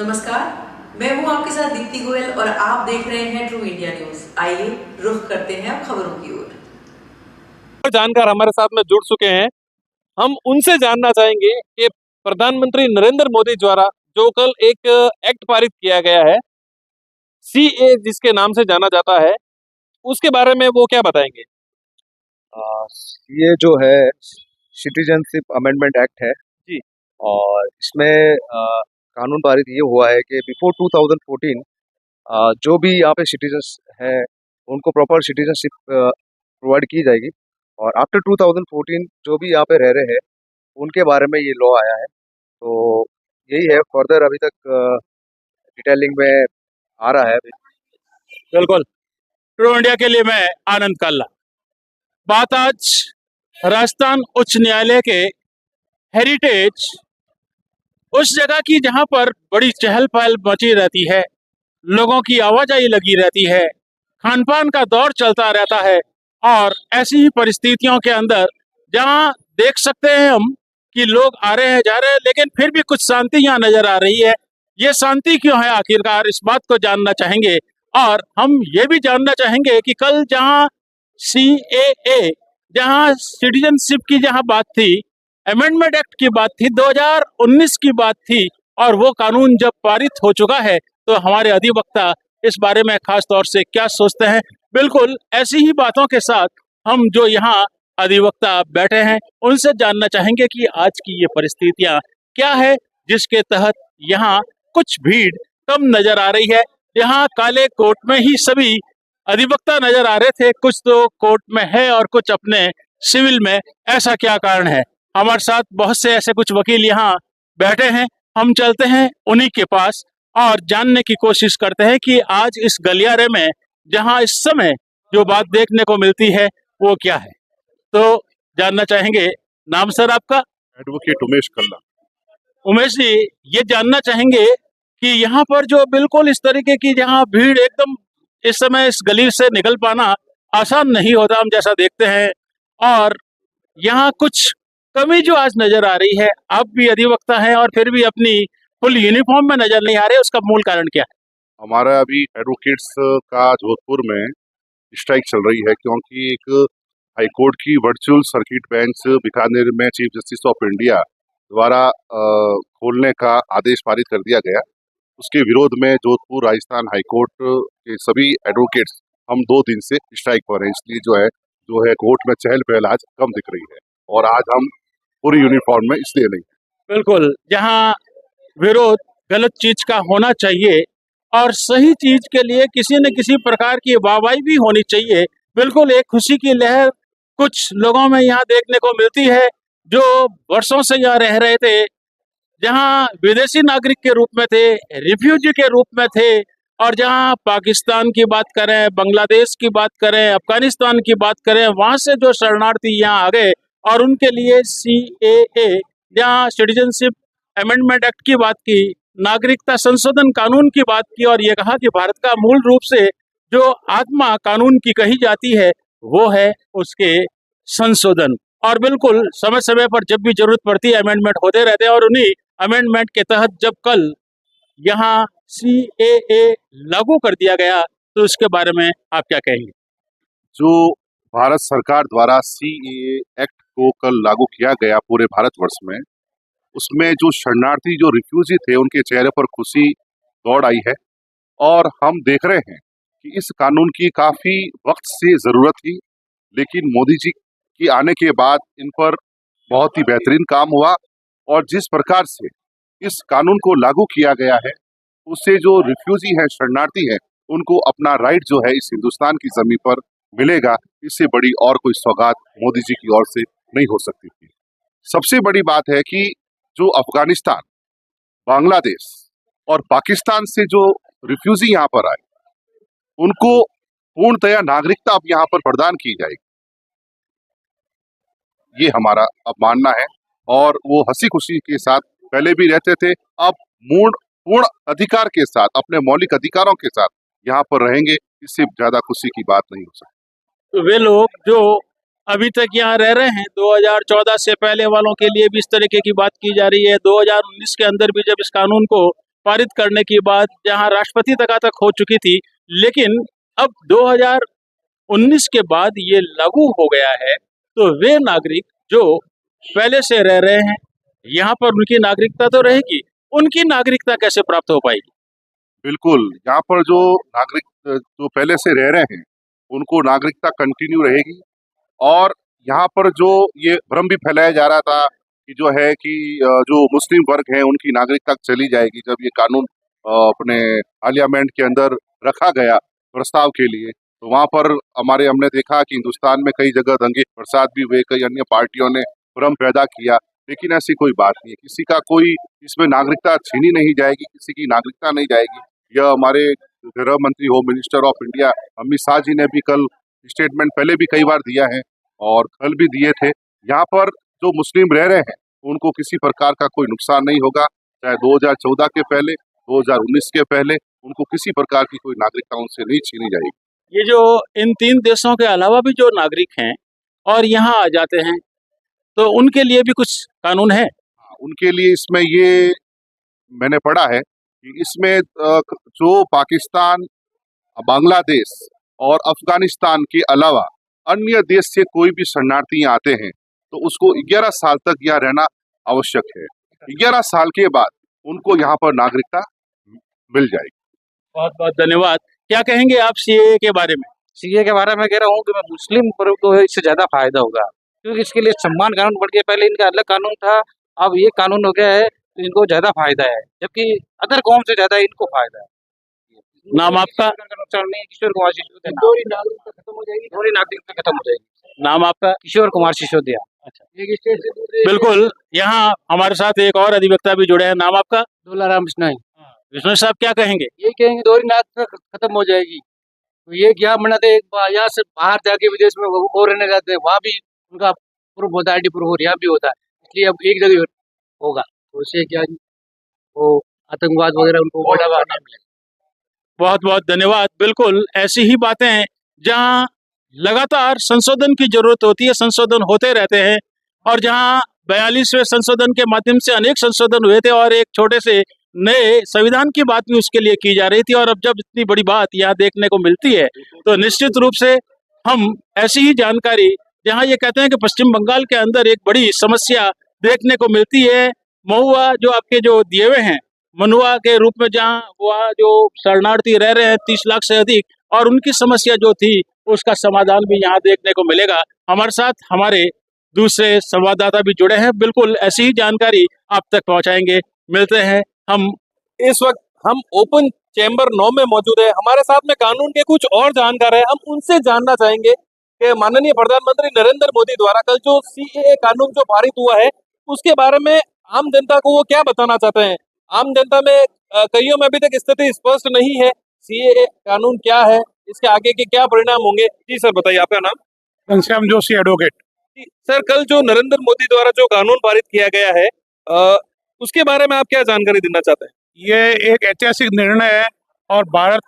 नमस्कार, मैं हूं आपके साथ दीप्ति गोयल और आप देख रहे हैं ट्रू इंडिया न्यूज। आइए रुख करते हैं अब खबरों की ओर। जानकार हमारे साथ में जुड़ चुके हैं। हम उनसे जानना चाहेंगे कि प्रधानमंत्री नरेंद्र मोदी द्वारा जो कल एक एक्ट पारित किया गया है, सीए जिसके नाम से जाना जाता है, उसके बारे में वो क्या बताएंगे? ये जो है सिटीजनशिप अमेंडमेंट एक्ट है जी। और इसमें कानून पारित ये हुआ है कि बिफोर 2014 जो भी यहाँ पे सिटीजन्स हैं उनको प्रॉपर सिटीजनशिप प्रोवाइड की जाएगी और आफ्टर 2014 जो भी यहाँ पे रह रहे हैं उनके बारे में ये लॉ आया है। तो यही है, फर्दर अभी तक डिटेलिंग में आ रहा है। बिल्कुल, ट्रू इंडिया के लिए मैं आनंद काल्ला। बात आज राजस्थान उच्च न्यायालय के हेरिटेज उस जगह की जहां पर बड़ी चहल पहल मची रहती है, लोगों की आवाजाही लगी रहती है, खान पान का दौर चलता रहता है और ऐसी ही परिस्थितियों के अंदर जहां देख सकते हैं हम कि लोग आ रहे हैं जा रहे हैं, लेकिन फिर भी कुछ शांति यहाँ नजर आ रही है। ये शांति क्यों है आखिरकार, इस बात को जानना चाहेंगे और हम ये भी जानना चाहेंगे कि कल जहां CAA, जहां सिटीजनशिप की जहां बात थी, अमेंडमेंट एक्ट की बात थी, 2019 की बात थी और वो कानून जब पारित हो चुका है तो हमारे अधिवक्ता इस बारे में खास तौर से क्या सोचते हैं। बिल्कुल ऐसी ही बातों के साथ हम जो यहाँ अधिवक्ता बैठे हैं उनसे जानना चाहेंगे कि आज की ये परिस्थितियां क्या है जिसके तहत यहाँ कुछ भीड़ कम नजर आ रही है। यहाँ काले कोट में ही सभी अधिवक्ता नजर आ रहे थे, कुछ तो कोर्ट में है और कुछ अपने सिविल में। ऐसा क्या कारण है? हमारे साथ बहुत से ऐसे कुछ वकील यहाँ बैठे हैं, हम चलते हैं उन्हीं के पास और जानने की कोशिश करते हैं कि आज इस गलियारे में जहाँ इस समय जो बात देखने को मिलती है वो क्या है। तो जानना चाहेंगे, नाम सर आपका? एडवोकेट उमेश कल्ला। उमेश जी, ये जानना चाहेंगे कि यहाँ पर जो बिल्कुल इस तरीके की जहाँ भीड़ एकदम इस समय इस गली से निकल पाना आसान नहीं होता, हम जैसा देखते हैं, और यहाँ कुछ कमी जो आज नजर आ रही है, आप भी अधिवक्ता हैं और फिर भी अपनी फुल यूनिफॉर्म में नजर नहीं आ रहे, उसका मूल कारण क्या है? हमारा अभी एडवोकेट्स का जोधपुर में स्ट्राइक चल रही है क्योंकि एक हाईकोर्ट की वर्चुअल सर्किट बेंच बीकानेर में चीफ जस्टिस ऑफ इंडिया द्वारा खोलने का आदेश पारित कर दिया गया। उसके विरोध में जोधपुर राजस्थान हाईकोर्ट के सभी एडवोकेट्स हम 2 दिन से स्ट्राइक पर हैं। इसलिए जो है कोर्ट में चहल पहल आज कम दिख रही है और आज हम पूरी यूनिफॉर्म में इसलिए नहीं। बिल्कुल, जहाँ विरोध गलत चीज का होना चाहिए और सही चीज के लिए किसी न किसी प्रकार की वाहवाही भी होनी चाहिए। बिल्कुल एक खुशी की लहर कुछ लोगों में यहाँ देखने को मिलती है जो वर्षों से यहाँ रह रहे थे, जहाँ विदेशी नागरिक के रूप में थे, रिफ्यूजी के रूप में थे, और जहाँ पाकिस्तान की बात करें, बांग्लादेश की बात करें, अफगानिस्तान की बात करें, वहाँ से जो शरणार्थी यहाँ आ गए और उनके लिए CAA, जहाँ सिटीजनशिप अमेंडमेंट एक्ट की बात की, नागरिकता संशोधन कानून की बात की और ये कहा कि भारत का मूल रूप से जो आत्मा कानून की कही जाती है वो है उसके संशोधन। और बिल्कुल समय समय पर जब भी जरूरत पड़ती है अमेंडमेंट होते रहते हैं और उन्हीं अमेंडमेंट के तहत जब कल यहाँ CAA लागू कर दिया गया तो उसके बारे में आप क्या कहेंगे? जो भारत सरकार द्वारा CAA एक्ट को कल लागू किया गया पूरे भारतवर्ष में, उसमें जो शरणार्थी जो रिफ्यूजी थे उनके चेहरे पर खुशी दौड़ आई है और हम देख रहे हैं कि इस कानून की काफी वक्त से जरूरत थी, लेकिन मोदी जी की आने के बाद इन पर बहुत ही बेहतरीन काम हुआ और जिस प्रकार से इस कानून को लागू किया गया है उससे जो रिफ्यूजी हैं, शरणार्थी हैं, उनको अपना राइट जो है इस हिंदुस्तान की जमीन पर मिलेगा। इससे बड़ी और कोई सौगात मोदी जी की ओर से नहीं हो सकती थी। सबसे बड़ी बात है कि जो अफगानिस्तान, बांग्लादेश और पाकिस्तान से जो रिफ्यूजी यहाँ पर आए उनको पूर्णतया नागरिकता अब यहाँ पर प्रदान की जाएगी, ये हमारा अब मानना है। और वो हंसी खुशी के साथ पहले भी रहते थे, अब पूर्ण अधिकार के साथ, अपने मौलिक अधिकारों के साथ यहाँ पर रहेंगे। इससे ज्यादा खुशी की बात नहीं हो सकती। तो वे लोग जो अभी तक यहाँ रह रहे हैं, 2014 से पहले वालों के लिए भी इस तरीके की बात की जा रही है, 2019 के अंदर भी जब इस कानून को पारित करने की बात जहां राष्ट्रपति तक हो चुकी थी, लेकिन अब 2019 के बाद ये लागू हो गया है, तो वे नागरिक जो पहले से रह रहे हैं यहाँ पर, उनकी नागरिकता तो रहेगी, उनकी नागरिकता कैसे प्राप्त हो पाएगी? बिल्कुल, यहाँ पर जो नागरिक जो पहले से रह रहे हैं उनको नागरिकता कंटिन्यू रहेगी। और यहाँ पर जो ये भ्रम भी फैलाया जा रहा था कि जो है कि जो मुस्लिम वर्ग है उनकी नागरिकता चली जाएगी, जब ये कानून अपने पार्लियामेंट के अंदर रखा गया प्रस्ताव के लिए, तो वहाँ पर हमने देखा कि हिंदुस्तान में कई जगह दंगे फसाद भी हुए, कई अन्य पार्टियों ने भ्रम पैदा किया। लेकिन ऐसी कोई बात नहीं है, किसी का कोई इसमें नागरिकता छीनी नहीं जाएगी, किसी की नागरिकता नहीं जाएगी। यह हमारे गृह मंत्री home minister of India Amit Shah ji ने भी कल स्टेटमेंट पहले भी कई बार दिया है और कल भी दिए थे। यहाँ पर जो मुस्लिम रह रहे हैं उनको किसी प्रकार का कोई नुकसान नहीं होगा, चाहे 2014 के पहले, 2019 के पहले, उनको किसी प्रकार की कोई नागरिकता उनसे नहीं छीनी जाएगी। ये जो इन 3 देशों के अलावा भी जो नागरिक हैं और यहाँ आ जाते हैं, तो उनके लिए भी कुछ कानून है? उनके लिए इसमें ये मैंने पढ़ा है कि इसमें जो पाकिस्तान, बांग्लादेश और अफगानिस्तान के अलावा अन्य देश से कोई भी शरणार्थी यहाँ आते हैं तो उसको 11 साल तक यहाँ रहना आवश्यक है। 11 साल के बाद उनको यहाँ पर नागरिकता मिल जाएगी। बहुत बहुत धन्यवाद। क्या कहेंगे आप सीएए के बारे में? सीए के बारे में कह रहा हूँ कि मैं मुस्लिम वर्ग को इससे ज्यादा फायदा होगा, क्योंकि इसके लिए सम्मान कानून बढ़ गया। पहले इनका अलग कानून था, अब ये कानून हो गया है तो इनको ज्यादा फायदा है, जबकि अदर कौम से ज्यादा इनको फायदा है। नाम आपका? किशोर कुमार सिसोदिया। दोहरी नागरिकता खत्म हो जाएगी, दोहरी नागरिकता खत्म हो जाएगी। नाम आपका? किशोर कुमार सिसोदिया। अच्छा, एक स्टेट से दूसरे बिल्कुल। यहाँ हमारे साथ एक और अधिवक्ता भी जुड़े हैं। नाम आपका? दुलाराम बिश्नोई। विष्णु साहब, क्या कहेंगे? ये कहेंगे दोहरी नागरिकता खत्म हो जाएगी, तो ये क्या मनाते, यहाँ से बाहर जाके विदेश में वो रहने जाते हैं, वहाँ भी उनका प्रूफ होता है, आईडी प्रूफ यहाँ भी होता है, इसलिए अब एक जगह होगा, तो उससे क्या वो आतंकवाद वगैरह उनको बढ़ावा नहीं मिलेगा। बहुत बहुत धन्यवाद। बिल्कुल ऐसी ही बातें हैं, जहां लगातार संशोधन की जरूरत होती है, संशोधन होते रहते हैं, और जहां 42वें संशोधन के माध्यम से अनेक संशोधन हुए थे और एक छोटे से नए संविधान की बात भी उसके लिए की जा रही थी, और अब जब इतनी बड़ी बात यहाँ देखने को मिलती है तो निश्चित रूप से हम ऐसी ही जानकारी, जहाँ ये कहते हैं कि पश्चिम बंगाल के अंदर एक बड़ी समस्या देखने को मिलती है, महुआ जो आपके जो दिए हुए हैं मनुआ के रूप में, जहाँ वहाँ जो शरणार्थी रह रहे हैं 30 लाख से अधिक, और उनकी समस्या जो थी उसका समाधान भी यहाँ देखने को मिलेगा। हमारे साथ हमारे दूसरे संवाददाता भी जुड़े हैं, बिल्कुल ऐसी ही जानकारी आप तक पहुँचाएंगे। मिलते हैं हम। इस वक्त हम ओपन चैम्बर 9 में मौजूद है। हमारे साथ में कानून के कुछ और जानकार हैं, हम उनसे जानना चाहेंगे कि माननीय प्रधानमंत्री नरेंद्र मोदी द्वारा कल जो सीएए कानून जो पारित हुआ है उसके बारे में आम जनता को वो क्या बताना चाहते हैं। आम जनता में कईयों में अभी तक स्थिति स्पष्ट नहीं है, सीएए कानून क्या है, इसके आगे के क्या परिणाम होंगे। जी सर, बताइए, आपका नाम? घनश्याम जोशी, एडवोकेट। सर, कल जो नरेंद्र मोदी द्वारा जो कानून पारित किया गया है उसके बारे में आप क्या जानकारी देना चाहते हैं? ये एक ऐतिहासिक निर्णय है और भारत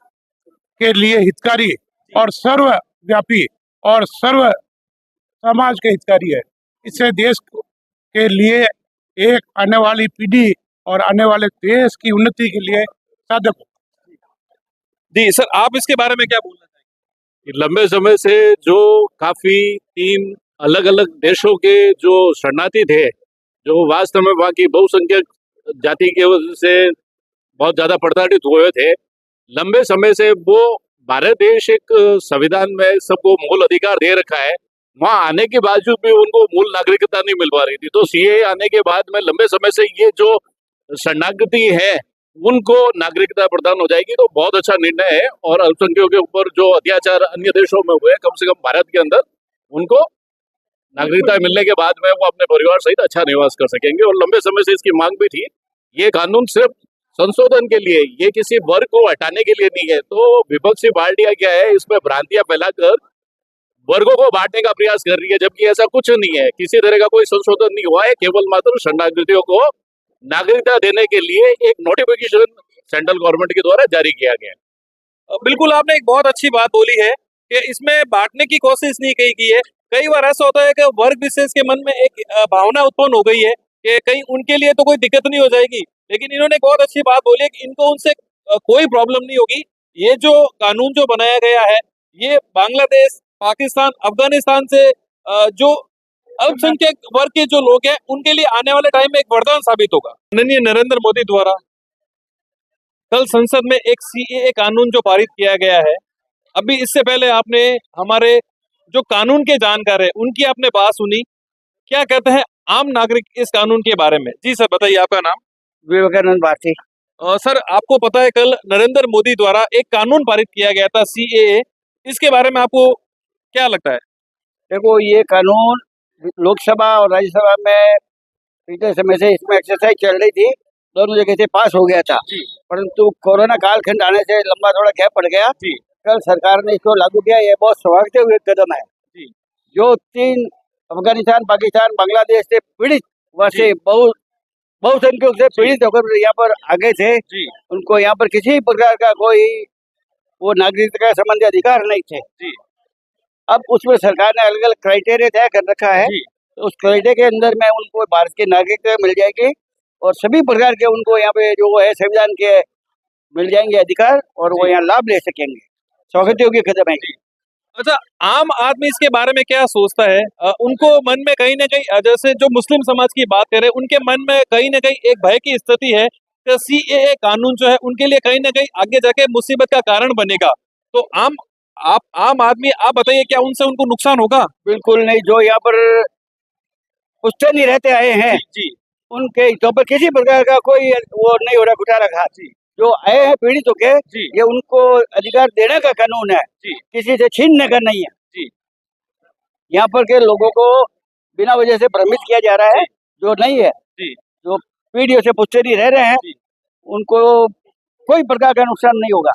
के लिए हितकारी और सर्वव्यापी और सर्व समाज के हितकारी है। इससे देश के लिए, एक आने वाली पीढ़ी और आने वाले देश की उन्नति के लिए साधक। जी सर, आप इसके बारे में क्या बोलना चाहेंगे? लंबे समय से जो काफी 3 अलग अलग देशों के जो शरणार्थी थे, जो वास्तव में वहाँ की बहुसंख्यक जाति के वजह से बहुत ज्यादा प्रताड़ित हुए थे, लंबे समय से वो भारत देश एक संविधान में सबको मूल अधिकार दे रखा है, वहाँ आने के बावजूद भी उनको मूल नागरिकता नहीं मिल पा रही थी। तो सीए आने के बाद में लंबे समय से ये जो शरणार्थी है उनको नागरिकता प्रदान हो जाएगी, तो बहुत अच्छा निर्णय है। और अल्पसंख्यकों के ऊपर जो अत्याचार अन्य देशों में हुए, कम से कम भारत के अंदर उनको नागरिकता मिलने के बाद में वो अपने परिवार सहित अच्छा निवास कर सकेंगे। और लंबे समय से इसकी मांग भी थी। ये कानून सिर्फ संशोधन के लिए, ये किसी वर्ग को हटाने के लिए नहीं है। तो विपक्षी पार्टियां क्या है, इसमें भ्रांतियां फैलाकर वर्गों को बांटने का प्रयास कर रही है, जबकि ऐसा कुछ नहीं है। किसी तरह का कोई संशोधन नहीं हुआ है, केवल मात्र शरणार्थियों को नागरिकता देने के लिए एक नोटिफिकेशन सेंट्रल गवर्नमेंट के द्वारा जारी किया गया। बिल्कुल, आपने एक बहुत अच्छी बात बोली है कि इसमें बांटने की कोशिश नहीं की है। कई बार ऐसा होता है कि वर्ग विशेष के मन में एक भावना उत्पन्न हो गई है कि कहीं उनके लिए तो कोई दिक्कत नहीं हो जाएगी, लेकिन इन्होंने एक बहुत अच्छी बात बोली है कि इनको उनसे कोई प्रॉब्लम नहीं होगी। ये जो कानून जो बनाया गया है ये बांग्लादेश, पाकिस्तान, अफगानिस्तान से जो अल्पसंख्यक वर्ग के जो लोग हैं उनके लिए आने वाले टाइम में एक वरदान साबित होगा। माननीय नरेंद्र मोदी द्वारा कल संसद में एक सीएए कानून जो पारित किया गया है, अभी इससे पहले आपने हमारे जो कानून के जानकार है उनकी आपने बात सुनी, क्या कहते हैं आम नागरिक इस कानून के बारे में? जी सर बताइए, आपका नाम? विवेकानंद भारती। सर आपको पता है कल नरेंद्र मोदी द्वारा एक कानून पारित किया गया था सीएए, इसके बारे में आपको क्या लगता है? देखो, ये कानून लोकसभा और राज्यसभा में पिछले समय से इसमें एक्सरसाइज चल रही थी, दोनों जगह से पास हो गया था, परंतु कोरोना कालखंड आने से लंबा थोड़ा गैप पड़ गया। कल सरकार ने इसको लागू किया, ये बहुत स्वागत हुए कदम है। जो 3 अफगानिस्तान, पाकिस्तान, बांग्लादेश से पीड़ित वासी बहुसंख्यक से पीड़ित होकर यहाँ पर आगे थे, उनको यहाँ पर किसी प्रकार का कोई वो नागरिकता संबंधी अधिकार नहीं थे। अब उसमें सरकार ने अलग अलग क्राइटेरिया तय कर रखा है, तो उस क्राइटेरिया के अंदर में उनको भारत की नागरिकता मिल जाएगी और सभी प्रकार के उनको यहाँ पे जो है संविधान के मिल जाएंगे अधिकार और वो यहाँ लाभ ले सकेंगे। स्वागत योग्य कदम है। अच्छा, आम आदमी इसके बारे में क्या सोचता है? उनको मन में कहीं ना कहीं, जैसे जो मुस्लिम समाज की बात करें, उनके मन में कहीं ना कहीं एक भय की स्थिति है कि सीएए कानून जो है उनके लिए कहीं ना कहीं आगे जाके मुसीबत का कारण बनेगा। तो आम आदमी, आप बताइए क्या उनसे उनको नुकसान होगा? बिल्कुल नहीं। जो यहाँ पर पुश्तैनी रहते आए हैं उनके हितों पर किसी प्रकार का कोई वो नहीं हो रहा कुठाराघात। जो आए हैं पीड़ित होके, ये उनको अधिकार देने का कानून है, किसी से छीनने का नहीं है। यहाँ पर के लोगों को बिना वजह से भ्रमित किया जा रहा है, जो नहीं है। जो पीढ़ियों से पुश्तैनी रह रहे हैं उनको कोई प्रकार का नुकसान नहीं होगा।